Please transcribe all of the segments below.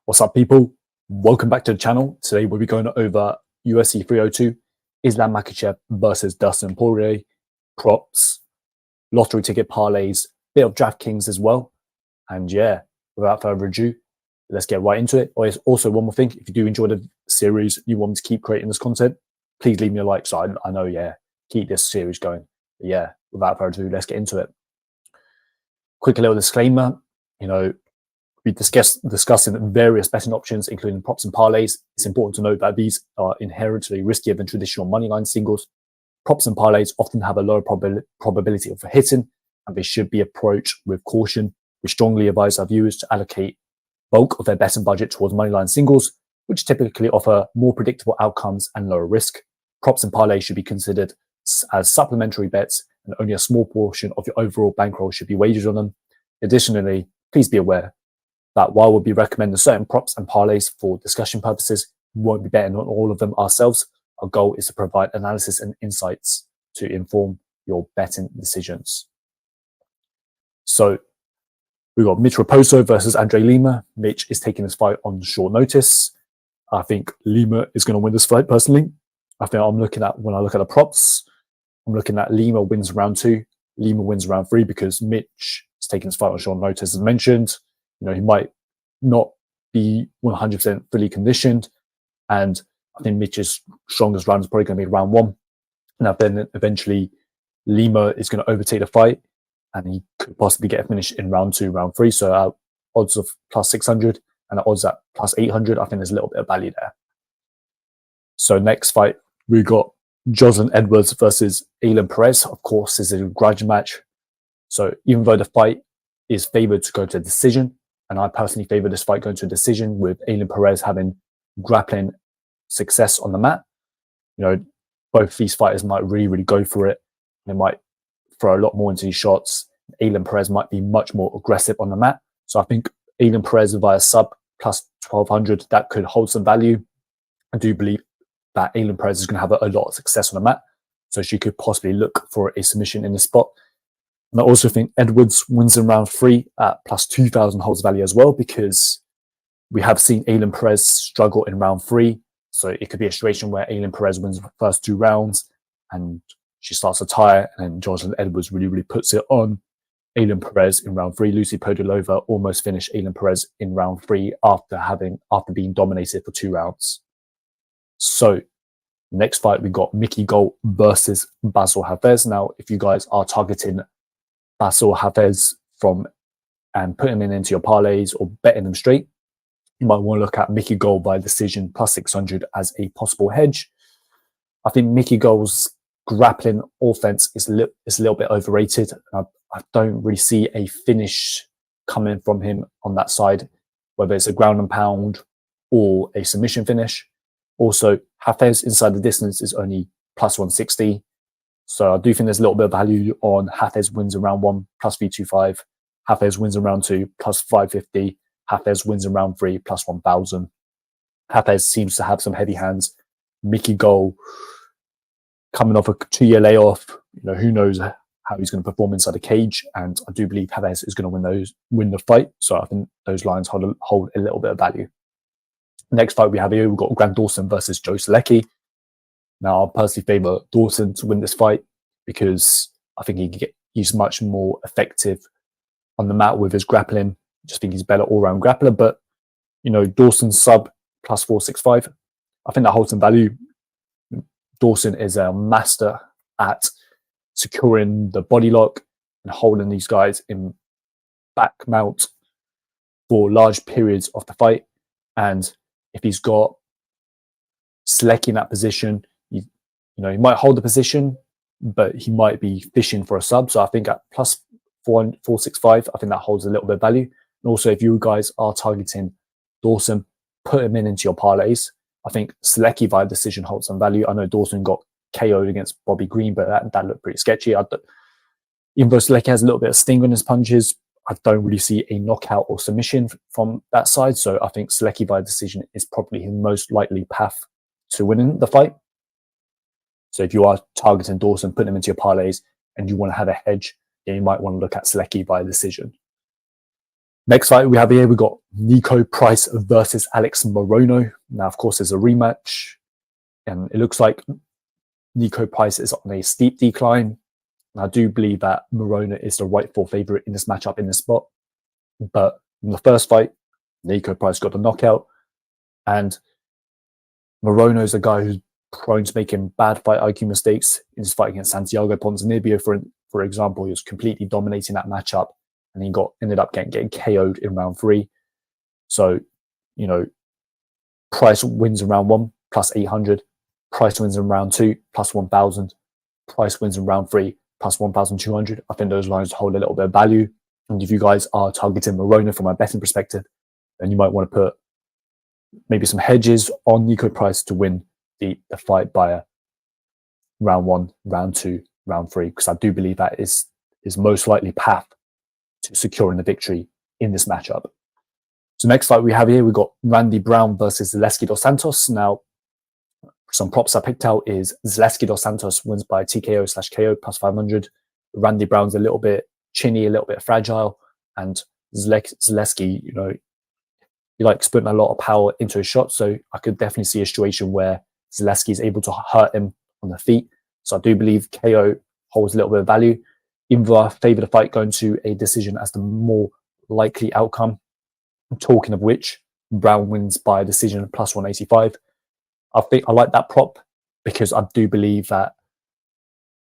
What's up, people? Welcome back to the channel. Today we'll be going over UFC 302, Islam Makachev versus Dustin Poirier, props, lottery ticket parlays, bit of Draftkings as well. And yeah, without further ado, let's get right into it. Also, one more thing, if you do enjoy the series, you want me to keep creating this content, please leave me a like so I know, keep this series going. But yeah, without further ado, let's get into it. Quick little disclaimer, we discussing various betting options, including props and parlays. It's important to note that these are inherently riskier than traditional moneyline singles. Props and parlays often have a lower probability of hitting, and they should be approached with caution. We strongly advise our viewers to allocate bulk of their betting budget towards moneyline singles, which typically offer more predictable outcomes and lower risk. Props and parlays should be considered as supplementary bets, and only a small portion of your overall bankroll should be wagered on them. Additionally, please be aware that while we'll be recommending certain props and parlays for discussion purposes, we won't be betting on all of them ourselves. Our goal is to provide analysis and insights to inform your betting decisions. So we've got Mitch Raposo versus Andre Lima. Mitch is taking this fight on short notice. I think Lima is going to win this fight personally. I think when I look at the props, I'm looking at Lima wins round 2, Lima wins round 3, because Mitch is taking this fight on short notice as mentioned. He might not be 100% fully conditioned, and I think Mitch's strongest round is probably going to be round 1. Now, then eventually Lima is going to overtake the fight, and he could possibly get a finish in round 2, round 3. So our odds of plus 600 and our odds at plus 800, I think there's a little bit of value there. So next fight, we got Jocelyn Edwards versus Ailin Perez. Of course, this is a grudge match. So even though the fight is favored to go to a decision, and I personally favor this fight going to a decision, with Ailin Perez having grappling success on the mat. Both these fighters might really go for it. They might throw a lot more into these shots. Ailin Perez might be much more aggressive on the mat. So I think Ailin Perez via sub plus 1200, that could hold some value. I do believe that Ailin Perez is going to have a lot of success on the mat, so she could possibly look for a submission in the spot. And I also think Edwards wins in round 3 at plus 2,000 holds value as well, because we have seen Ailin Perez struggle in round 3. So it could be a situation where Ailin Perez wins the first 2 rounds and she starts to tire, and then Jocelyn Edwards really puts it on Ailin Perez in round 3. Lucy Podolova almost finished Ailin Perez in round 3 after being dominated for 2 rounds. So next fight, we got Mickey Gall versus Basel Hafez. Now, if you guys are targeting Basel Hafez and putting him into your parlays or betting them straight, you might want to look at Mickey Gall by decision plus 600 as a possible hedge. I think Mickey Gall's grappling offense is a little bit overrated. I don't really see a finish coming from him on that side, whether it's a ground and pound or a submission finish. Also, Hafez inside the distance is only plus 160. So I do think there's a little bit of value on Hafez wins in round 1 plus 325. Hafez wins in round 2 plus 550. Hafez wins in round 3 plus 1,000. Hafez seems to have some heavy hands. Mickey Gall coming off a 2-year layoff. Who knows how he's going to perform inside the cage. And I do believe Hafez is going to win the fight. So I think those lines hold a little bit of value. Next fight we have here, we've got Grant Dawson versus Joe Solecki. Now, I personally favour Dawson to win this fight because I think he's much more effective on the mat with his grappling. I just think he's a better all-round grappler. But, Dawson's sub plus 465, I think that holds some value. Dawson is a master at securing the body lock and holding these guys in back mount for large periods of the fight. And if he's got Solecki in that position, he might hold the position, but he might be fishing for a sub. So I think at plus 465, I think that holds a little bit of value. And also, if you guys are targeting Dawson, put him into your parlays. I think Solecki via decision holds some value. I know Dawson got KO'd against Bobby Green, but that looked pretty sketchy. Even though Solecki has a little bit of sting on his punches, I don't really see a knockout or submission from that side. So I think Solecki via decision is probably his most likely path to winning the fight. So if you are targeting Dawson, put him into your parlays, and you want to have a hedge, you might want to look at Solecki via decision. Next fight we have here, we've got Nico Price versus Alex Morono. Now, of course, there's a rematch, and it looks like Nico Price is on a steep decline. And I do believe that Morono is the rightful favorite in this matchup in this spot. But in the first fight, Nico Price got the knockout, and Morono is a guy who's prone to making bad fight IQ mistakes in his fight against Santiago Ponzinibbio, for example. He was completely dominating that matchup, and he ended up getting KO'd in round 3. So, you know, Price wins in round 1 plus 800. Price wins in round 2 plus 1,000. Price wins in round 3 plus 1,200. I think those lines hold a little bit of value. And if you guys are targeting Morono from a betting perspective, then you might want to put maybe some hedges on Nico Price to win the fight by round 1, round 2, round 3, because I do believe that is most likely path to securing the victory in this matchup. So next fight we have here, we've got Randy Brown versus Zaleski dos Santos. Now, some props I picked out is Zaleski dos Santos wins by TKO/KO plus 500. Randy Brown's a little bit chinny, a little bit fragile, and Zaleski, you know, he likes putting a lot of power into his shot. So I could definitely see a situation where Zaleski is able to hurt him on the feet. So I do believe KO holds a little bit of value. Even though I favour the fight going to a decision as the more likely outcome. Talking of which, Brown wins by decision plus 185. I like that prop because I do believe that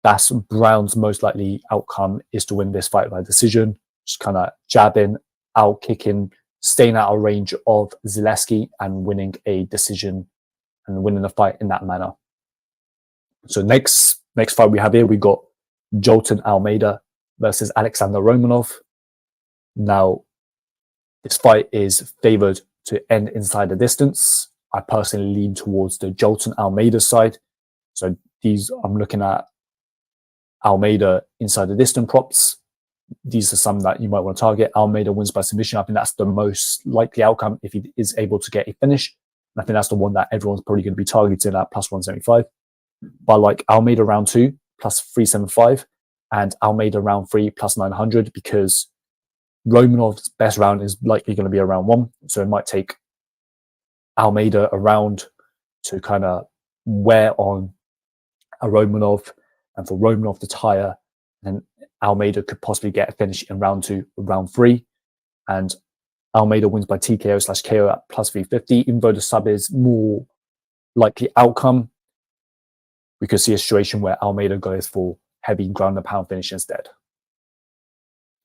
that's Brown's most likely outcome is to win this fight by decision. Just kind of jabbing, out kicking, staying out of range of Zaleski and winning a decision and winning the fight in that manner. So next fight we have here, we got Jolton Almeida versus Alexander Romanov. Now, this fight is favoured to end inside the distance. I personally lean towards the Jolton Almeida side. So I'm looking at Almeida inside the distance props. These are some that you might want to target. Almeida wins by submission. I think that's the most likely outcome if he is able to get a finish. And I think that's the one that everyone's probably going to be targeting at plus 175. But I like Almeida round 2 plus 375 and Almeida round 3 plus 900 because Romanov's best round is likely going to be around 1. So it might take Almeida a round to kind of wear on a Romanov and for Romanov to tire, and Almeida could possibly get a finish in round 2 or round 3. And Almeida wins by TKO/KO at plus 350. Even though the sub is more likely outcome, we could see a situation where Almeida goes for heavy ground and pound finish instead.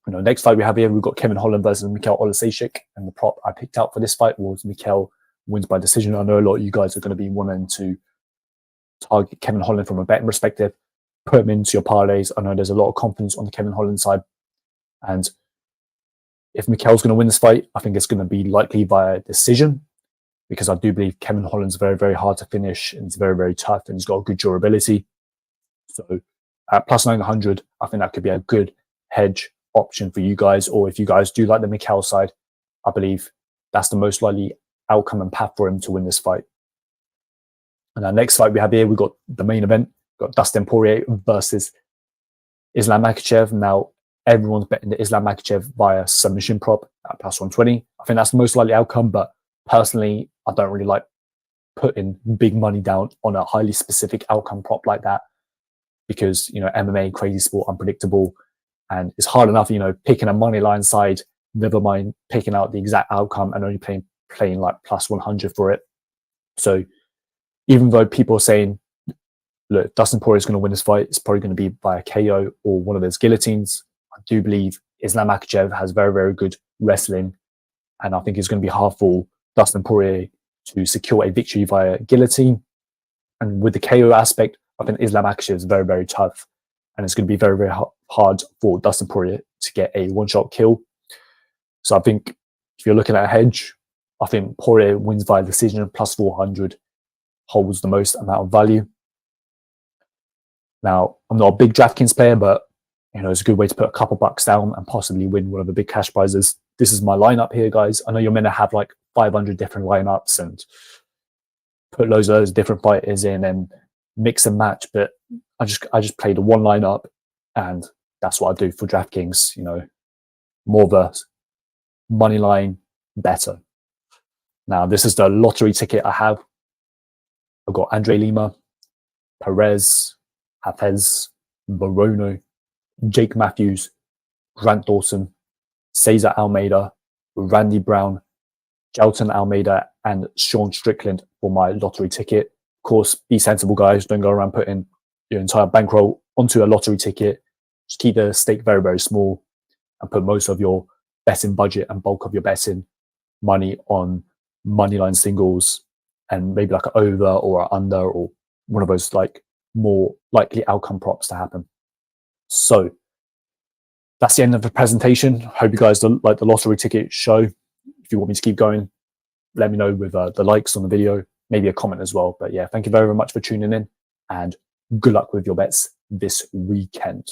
You know, next fight we have here, we've got Kevin Holland versus Mikhail Olasejczyk, and the prop I picked out for this fight was Mikhail wins by decision. I know a lot of you guys are going to be wanting to target Kevin Holland from a betting perspective, put him into your parlays. I know there's a lot of confidence on the Kevin Holland side, and if Mikhail's going to win this fight, I think it's going to be likely via decision because I do believe Kevin Holland's very, very hard to finish and it's very, very tough and he's got good durability. So at plus 900, I think that could be a good hedge option for you guys. Or if you guys do like the Mikhail side, I believe that's the most likely outcome and path for him to win this fight. And our next fight we have here, we've got the main event. We've got Dustin Poirier versus Islam Makachev. Now, everyone's betting the Islam Makachev via submission prop at plus 120. I think that's the most likely outcome, but personally, I don't really like putting big money down on a highly specific outcome prop like that because, you know, MMA, crazy sport, unpredictable, and it's hard enough, you know, picking a money line side, never mind picking out the exact outcome and only playing like plus 100 for it. So even though people are saying, look, Dustin Poirier is going to win this fight, it's probably going to be by a KO or one of those guillotines, I do believe Islam Makachev has very, very good wrestling, and I think it's going to be hard for Dustin Poirier to secure a victory via guillotine. And with the KO aspect, I think Islam Makachev is very, very tough, and it's going to be very, very hard for Dustin Poirier to get a one-shot kill. So I think if you're looking at a hedge, I think Poirier wins via decision plus 400 holds the most amount of value. Now, I'm not a big Draftkings player, but you know, it's a good way to put a couple bucks down and possibly win one of the big cash prizes. This is my lineup here, guys. I know you're meant to have like 500 different lineups and put loads of those different fighters in and mix and match, but I just played one lineup, and that's what I do for Draftkings. You know, more of a money line better. Now, this is the lottery ticket I have. I've got Andre Lima, Perez, Hafez, Borono, Jake Matthews, Grant Dawson, Cesar Almeida, Randy Brown, Gelton Almeida, and Sean Strickland for my lottery ticket. Of course, be sensible, guys. Don't go around putting your entire bankroll onto a lottery ticket. Just keep the stake very, very small and put most of your betting budget and bulk of your betting money on Moneyline singles and maybe like an over or an under or one of those like more likely outcome props to happen. So that's the end of the presentation. Hope you guys like the lottery ticket show. If you want me to keep going, let me know with the likes on the video, maybe a comment as well. But yeah, thank you very, very much for tuning in and good luck with your bets this weekend.